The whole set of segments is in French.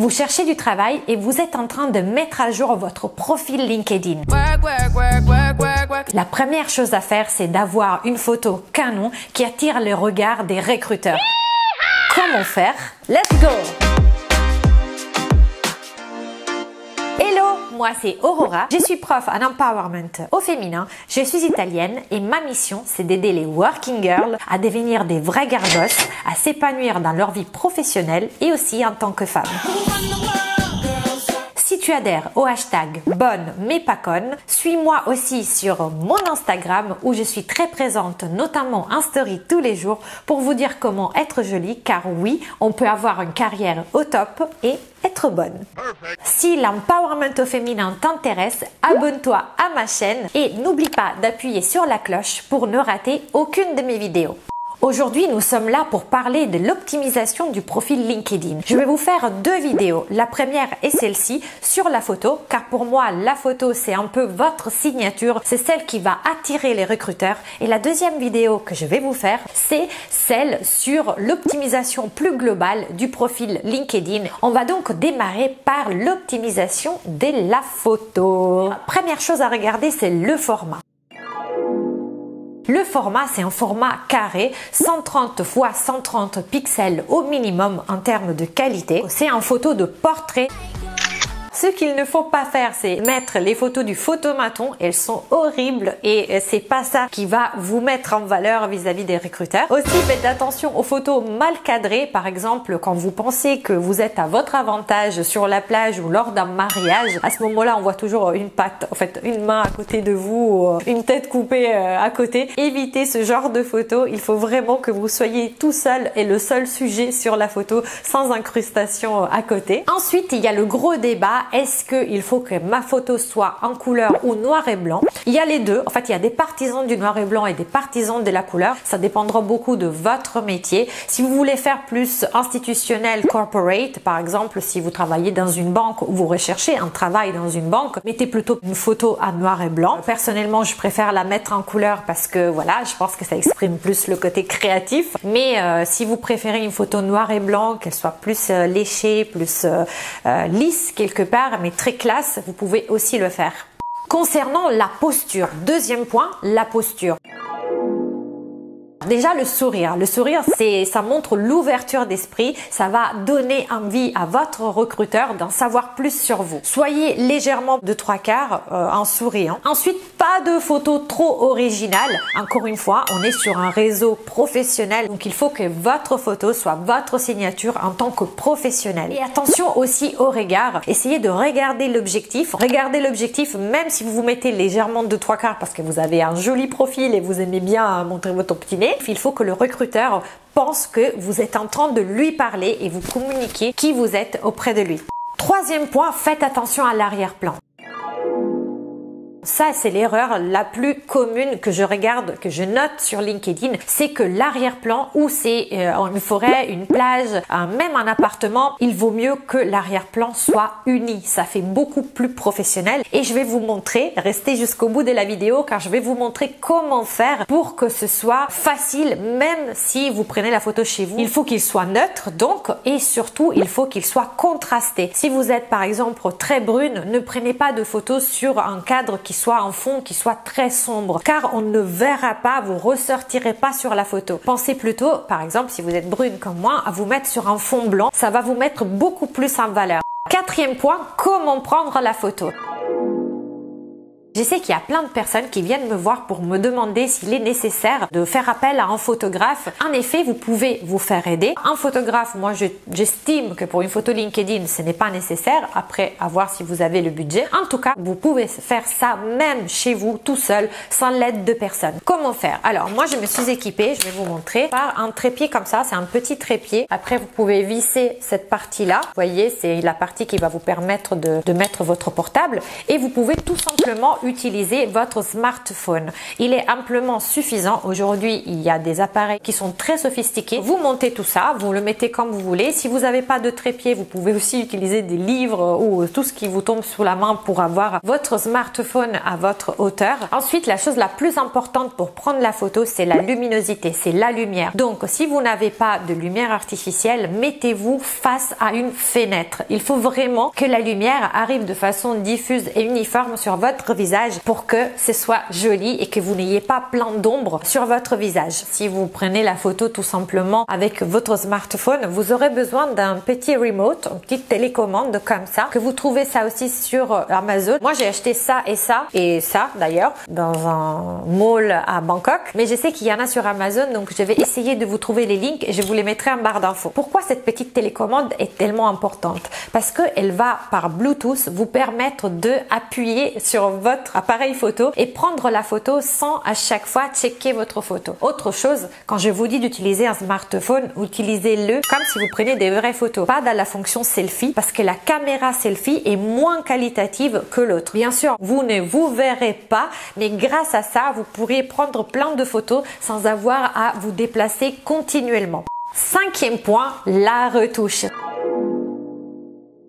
Vous cherchez du travail et vous êtes en train de mettre à jour votre profil LinkedIn. La première chose à faire, c'est d'avoir une photo canon qui attire le regard des recruteurs. Comment faire? Let's go! Hello, moi c'est Aurora, je suis prof en empowerment au féminin, je suis italienne et ma mission c'est d'aider les working girls à devenir des vrais gardos, à s'épanouir dans leur vie professionnelle et aussi en tant que femme. Si tu adhères au hashtag bonne mais pas conne, suis-moi aussi sur mon Instagram où je suis très présente, notamment en story tous les jours pour vous dire comment être jolie, car oui, on peut avoir une carrière au top et être bonne. Si l'empowerment au féminin t'intéresse, abonne-toi à ma chaîne et n'oublie pas d'appuyer sur la cloche pour ne rater aucune de mes vidéos. Aujourd'hui, nous sommes là pour parler de l'optimisation du profil LinkedIn. Je vais vous faire deux vidéos. La première est celle-ci sur la photo, car pour moi, la photo, c'est un peu votre signature. C'est celle qui va attirer les recruteurs. Et la deuxième vidéo que je vais vous faire, c'est celle sur l'optimisation plus globale du profil LinkedIn. On va donc démarrer par l'optimisation de la photo. Première chose à regarder, c'est le format. Le format, c'est un format carré, 130 x 130 pixels au minimum en termes de qualité. C'est une photo de portrait. Ce qu'il ne faut pas faire, c'est mettre les photos du photomaton. Elles sont horribles et c'est pas ça qui va vous mettre en valeur vis-à-vis des recruteurs. Aussi, faites attention aux photos mal cadrées. Par exemple, quand vous pensez que vous êtes à votre avantage sur la plage ou lors d'un mariage, à ce moment-là, on voit toujours une patte, en fait, une main à côté de vous, une tête coupée à côté. Évitez ce genre de photos. Il faut vraiment que vous soyez tout seul et le seul sujet sur la photo sans incrustation à côté. Ensuite, il y a le gros débat. Est-ce qu'il faut que ma photo soit en couleur ou noir et blanc? Il y a les deux. En fait, il y a des partisans du noir et blanc et des partisans de la couleur. Ça dépendra beaucoup de votre métier. Si vous voulez faire plus institutionnel, corporate, par exemple, si vous travaillez dans une banque ou vous recherchez un travail dans une banque, mettez plutôt une photo en noir et blanc. Personnellement, je préfère la mettre en couleur parce que voilà, je pense que ça exprime plus le côté créatif. Mais si vous préférez une photo noir et blanc, qu'elle soit plus léchée, plus lisse quelque part, mais très classe, vous pouvez aussi le faire. Concernant la posture, deuxième point, la posture. Déjà le sourire. Le sourire, ça montre l'ouverture d'esprit. Ça va donner envie à votre recruteur d'en savoir plus sur vous. Soyez légèrement de trois quarts en souriant. Ensuite, pas de photos trop originales. Encore une fois, on est sur un réseau professionnel. Donc, il faut que votre photo soit votre signature en tant que professionnel. Et attention aussi au regard. Essayez de regarder l'objectif. Regardez l'objectif même si vous vous mettez légèrement de trois quarts parce que vous avez un joli profil et vous aimez bien montrer votre petit nez. Il faut que le recruteur pense que vous êtes en train de lui parler et vous communiquer qui vous êtes auprès de lui. Troisième point, faites attention à l'arrière-plan. Ça, c'est l'erreur la plus commune que je regarde, que je note sur LinkedIn, c'est que l'arrière-plan, où c'est une forêt, une plage, même un appartement, il vaut mieux que l'arrière-plan soit uni. Ça fait beaucoup plus professionnel et je vais vous montrer, restez jusqu'au bout de la vidéo car je vais vous montrer comment faire pour que ce soit facile, même si vous prenez la photo chez vous. Il faut qu'il soit neutre donc et surtout, il faut qu'il soit contrasté. Si vous êtes par exemple très brune, ne prenez pas de photos sur un cadre qui soit en fond, qui soit très sombre, car on ne verra pas, vous ressortirez pas sur la photo. Pensez plutôt, par exemple, si vous êtes brune comme moi, à vous mettre sur un fond blanc, ça va vous mettre beaucoup plus en valeur. Quatrième point, comment prendre la photo? Je sais qu'il y a plein de personnes qui viennent me voir pour me demander s'il est nécessaire de faire appel à un photographe. En effet, vous pouvez vous faire aider. Un photographe, moi j'estime que pour une photo LinkedIn, ce n'est pas nécessaire. Après, à voir si vous avez le budget. En tout cas, vous pouvez faire ça même chez vous, tout seul, sans l'aide de personne. Comment faire? Alors, moi je me suis équipée, je vais vous montrer, par un trépied comme ça. C'est un petit trépied. Après, vous pouvez visser cette partie-là. Vous voyez, c'est la partie qui va vous permettre de mettre votre portable. Et vous pouvez tout simplement utiliser votre smartphone. Il est amplement suffisant. Aujourd'hui, il y a des appareils qui sont très sophistiqués. Vous montez tout ça, vous le mettez comme vous voulez. Si vous n'avez pas de trépied, vous pouvez aussi utiliser des livres ou tout ce qui vous tombe sous la main pour avoir votre smartphone à votre hauteur. Ensuite, la chose la plus importante pour prendre la photo, c'est la luminosité, c'est la lumière. Donc, si vous n'avez pas de lumière artificielle, mettez-vous face à une fenêtre. Il faut vraiment que la lumière arrive de façon diffuse et uniforme sur votre visage pour que ce soit joli et que vous n'ayez pas plein d'ombre sur votre visage. Si vous prenez la photo tout simplement avec votre smartphone, vous aurez besoin d'un petit remote, une petite télécommande comme ça, que vous trouvez ça aussi sur Amazon. Moi, j'ai acheté ça et ça d'ailleurs dans un mall à Bangkok, mais je sais qu'il y en a sur Amazon, donc je vais essayer de vous trouver les links et je vous les mettrai en barre d'infos. Pourquoi cette petite télécommande est tellement importante? Parce qu'elle va par Bluetooth vous permettre de appuyer sur votre appareil photo et prendre la photo sans à chaque fois checker votre photo. Autre chose, quand je vous dis d'utiliser un smartphone, utilisez-le comme si vous preniez des vraies photos, pas dans la fonction selfie, parce que la caméra selfie est moins qualitative que l'autre. Bien sûr, vous ne vous verrez pas, mais grâce à ça, vous pourriez prendre plein de photos sans avoir à vous déplacer continuellement. Cinquième point, la retouche.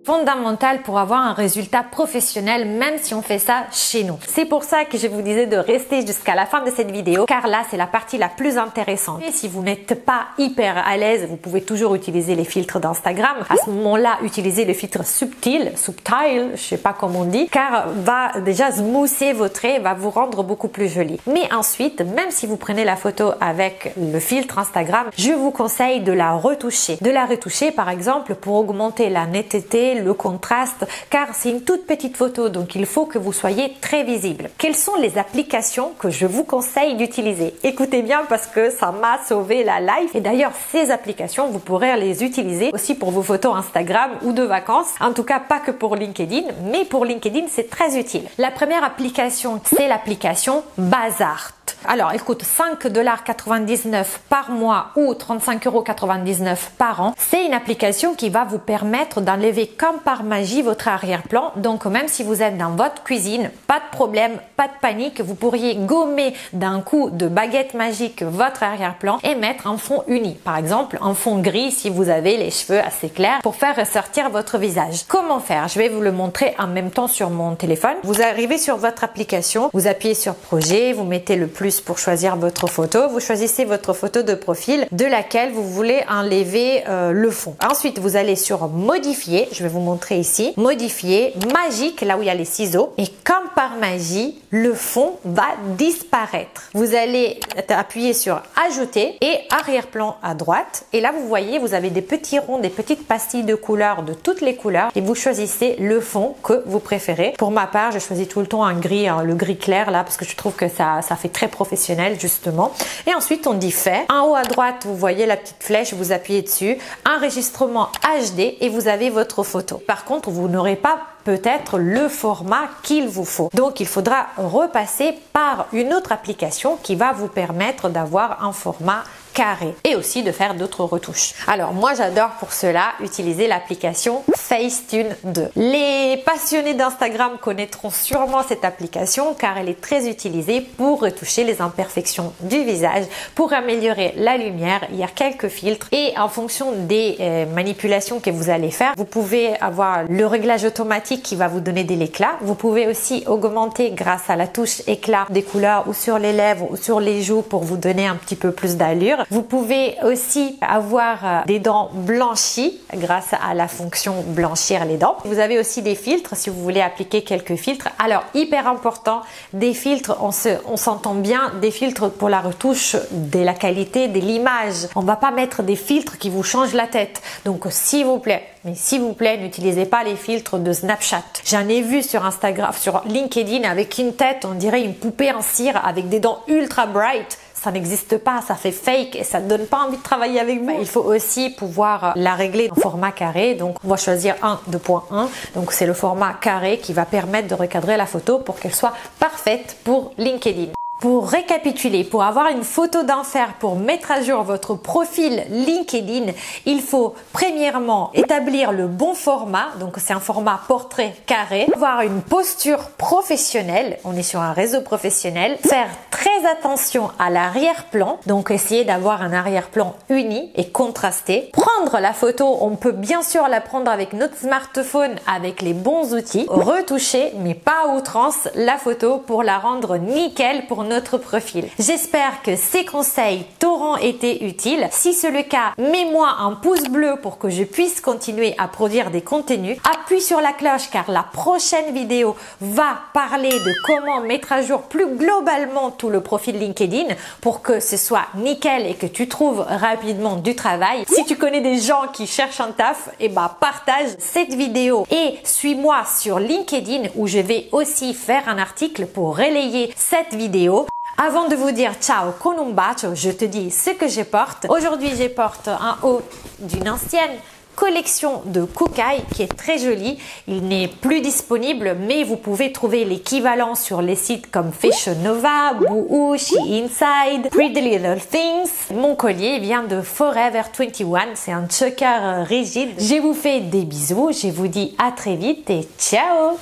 Fondamental pour avoir un résultat professionnel, même si on fait ça chez nous. C'est pour ça que je vous disais de rester jusqu'à la fin de cette vidéo, car là c'est la partie la plus intéressante. Et si vous n'êtes pas hyper à l'aise, vous pouvez toujours utiliser les filtres d'Instagram. À ce moment-là, utilisez le filtre subtil, je sais pas comment on dit, car va déjà smoother votre trait, va vous rendre beaucoup plus joli. Mais ensuite, même si vous prenez la photo avec le filtre Instagram, je vous conseille de la retoucher. De la retoucher par exemple pour augmenter la netteté, le contraste, car c'est une toute petite photo, donc il faut que vous soyez très visible. Quelles sont les applications que je vous conseille d'utiliser? Écoutez bien parce que ça m'a sauvé la life. Et d'ailleurs, ces applications, vous pourrez les utiliser aussi pour vos photos Instagram ou de vacances. En tout cas, pas que pour LinkedIn, mais pour LinkedIn, c'est très utile. La première application, c'est l'application Bazaar. Alors, elle coûte 5,99 $ par mois ou 35,99 € par an. C'est une application qui va vous permettre d'enlever comme par magie votre arrière-plan. Donc, même si vous êtes dans votre cuisine, pas de problème, pas de panique. Vous pourriez gommer d'un coup de baguette magique votre arrière-plan et mettre un fond uni. Par exemple, un fond gris si vous avez les cheveux assez clairs pour faire ressortir votre visage. Comment faire? Je vais vous le montrer en même temps sur mon téléphone. Vous arrivez sur votre application, vous appuyez sur projet, vous mettez le plus pour choisir votre photo. Vous choisissez votre photo de profil de laquelle vous voulez enlever le fond. Ensuite, vous allez sur modifier. Je vais vous montrer ici. Modifier, magique, là où il y a les ciseaux. Et comme par magie, le fond va disparaître. Vous allez appuyer sur ajouter et arrière-plan à droite. Et là, vous voyez, vous avez des petits ronds, des petites pastilles de couleurs de toutes les couleurs. Et vous choisissez le fond que vous préférez. Pour ma part, je choisis tout le temps un gris, le gris clair là, parce que je trouve que ça fait très professionnel justement. Et ensuite on dit fait. En haut à droite vous voyez la petite flèche, vous appuyez dessus, enregistrement HD et vous avez votre photo. Par contre vous n'aurez pas peut-être le format qu'il vous faut. Donc il faudra repasser par une autre application qui va vous permettre d'avoir un format carré et aussi de faire d'autres retouches. Alors moi j'adore pour cela utiliser l'application Facetune 2. Les passionnés d'Instagram connaîtront sûrement cette application car elle est très utilisée pour retoucher les imperfections du visage, pour améliorer la lumière. Il y a quelques filtres et en fonction des manipulations que vous allez faire, vous pouvez avoir le réglage automatique qui va vous donner de l'éclat. Vous pouvez aussi augmenter grâce à la touche éclat des couleurs ou sur les lèvres ou sur les joues pour vous donner un petit peu plus d'allure. Vous pouvez aussi avoir des dents blanchies grâce à la fonction blanchir les dents. Vous avez aussi des filtres si vous voulez appliquer quelques filtres. Alors hyper important, des filtres, on s'entend bien, des filtres pour la retouche de la qualité de l'image. On va pas mettre des filtres qui vous changent la tête. Donc s'il vous plaît, n'utilisez pas les filtres de Snapchat. J'en ai vu sur Instagram, sur LinkedIn avec une tête, on dirait une poupée en cire avec des dents ultra bright. Ça n'existe pas, ça fait fake et ça ne donne pas envie de travailler avec vous. Il faut aussi pouvoir la régler en format carré. Donc, on va choisir 1.2.1. Donc, c'est le format carré qui va permettre de recadrer la photo pour qu'elle soit parfaite pour LinkedIn. Pour récapituler, pour avoir une photo d'enfer, pour mettre à jour votre profil LinkedIn, il faut premièrement établir le bon format, donc c'est un format portrait carré, avoir une posture professionnelle, on est sur un réseau professionnel, faire très attention à l'arrière-plan, donc essayer d'avoir un arrière-plan uni et contrasté. Prendre la photo, on peut bien sûr la prendre avec notre smartphone avec les bons outils, retoucher mais pas à outrance la photo pour la rendre nickel pour notre profil. J'espère que ces conseils t'auront été utiles. Si c'est le cas, mets-moi un pouce bleu pour que je puisse continuer à produire des contenus. Appuie sur la cloche car la prochaine vidéo va parler de comment mettre à jour plus globalement tout le profil LinkedIn pour que ce soit nickel et que tu trouves rapidement du travail. Si tu connais des gens qui cherchent un taf, partage cette vidéo et suis-moi sur LinkedIn où je vais aussi faire un article pour relayer cette vidéo. Avant de vous dire ciao con un bacio, je te dis ce que je porte. Aujourd'hui, je porte un haut d'une ancienne collection de Kookai qui est très jolie. Il n'est plus disponible, mais vous pouvez trouver l'équivalent sur les sites comme Fashion Nova, Boohoo, She Inside, Pretty Little Things. Mon collier vient de Forever 21, c'est un choker rigide. Je vous fais des bisous, je vous dis à très vite et ciao!